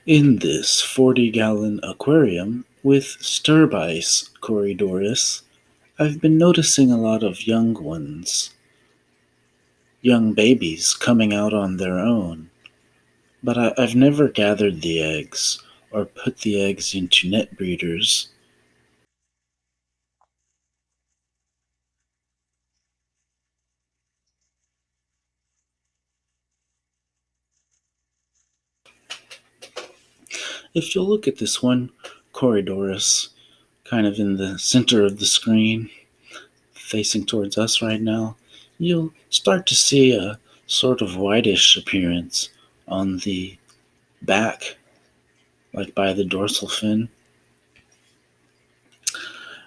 In this 40-gallon aquarium with Sterbais corridoris, I've been noticing a lot of young ones, young babies coming out on their own, but I've never gathered the eggs or put the eggs into net breeders. If you'll look at this one corridoris, kind of in the center of the screen, facing towards us right now, you'll start to see a sort of whitish appearance on the back, like by the dorsal fin.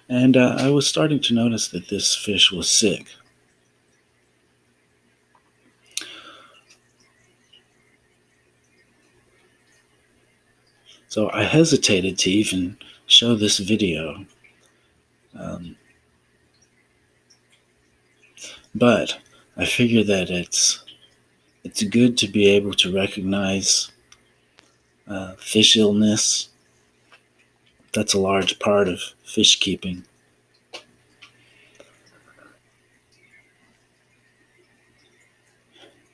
And I was starting to notice that this fish was sick. So I hesitated to even show this video. Um, but I figure that it's good to be able to recognize fish illness. That's a large part of fish keeping.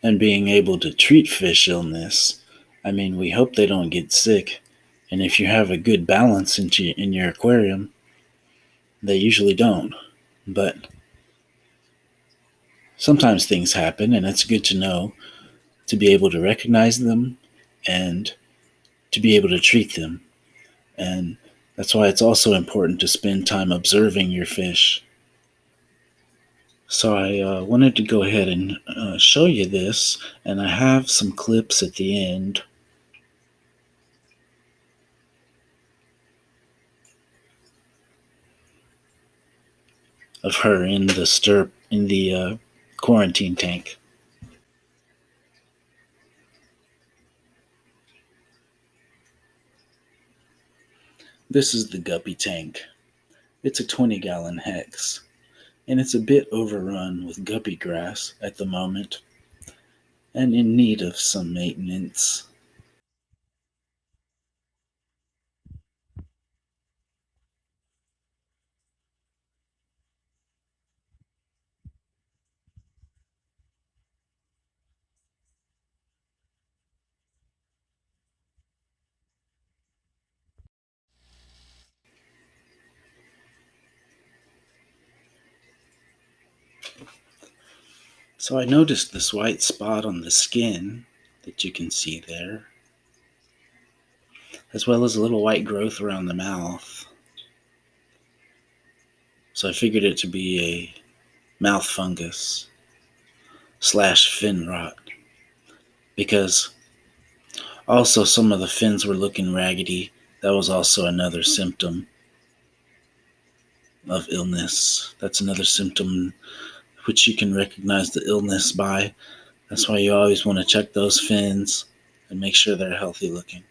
And being able to treat fish illness. I mean, we hope they don't get sick. And if you have a good balance in your aquarium, they usually don't. But sometimes things happen, and it's good to know to be able to recognize them and to be able to treat them. And that's why it's also important to spend time observing your fish. So I wanted to go ahead and show you this, and I have some clips at the end of her in the quarantine tank. This is the guppy tank. It's a 20-gallon hex, and it's a bit overrun with guppy grass at the moment and in need of some maintenance. So I noticed this white spot on the skin that you can see there, as well as a little white growth around the mouth. So I figured it to be a mouth fungus slash fin rot, because also some of the fins were looking raggedy. That was also another symptom of illness. That's another symptom which you can recognize the illness by. That's why you always want to check those fins and make sure they're healthy looking.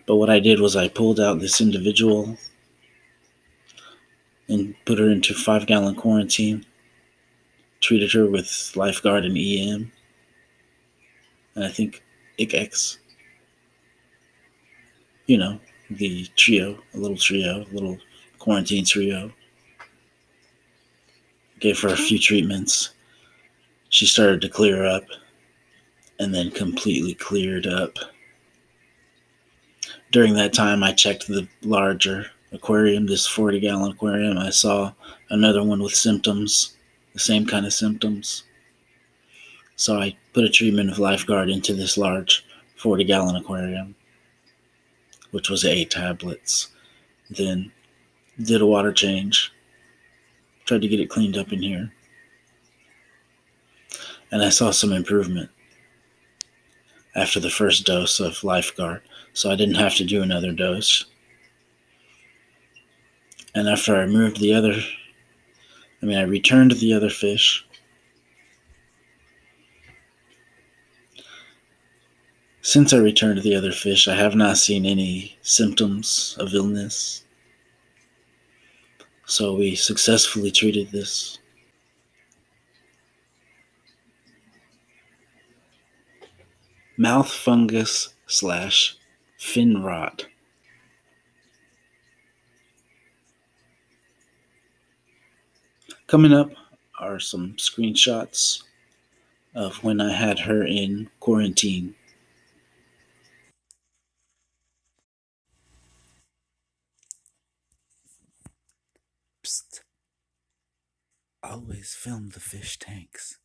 But what I did was I pulled out this individual and put her into 5-gallon quarantine, treated her with lifeguard and EM, and I think ICX, you know, the trio, a little quarantine trio. Gave her a few treatments. She started to clear up and then completely cleared up. During that time, I checked the larger aquarium, this 40-gallon aquarium. I saw another one with symptoms, the same kind of symptoms. So I put a treatment of lifeguard into this large 40-gallon aquarium, which was 8 tablets. Then did a water change, tried to get it cleaned up in here, and I saw some improvement after the first dose of lifeguard. So I didn't have to do another dose. And after I I returned the other fish. Since I returned the other fish, I have not seen any symptoms of illness. So we successfully treated this. mouth fungus / fin rot. Coming up are some screenshots of when I had her in quarantine. Psst. Always film the fish tanks.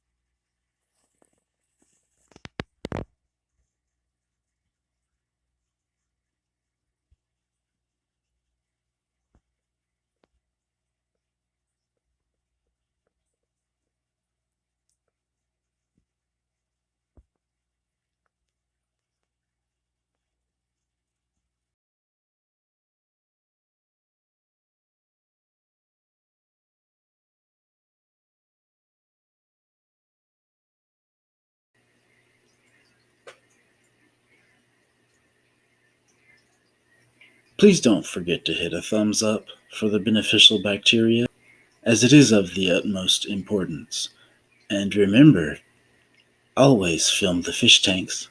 Please don't forget to hit a thumbs up for the beneficial bacteria, as it is of the utmost importance. And remember, always film the fish tanks.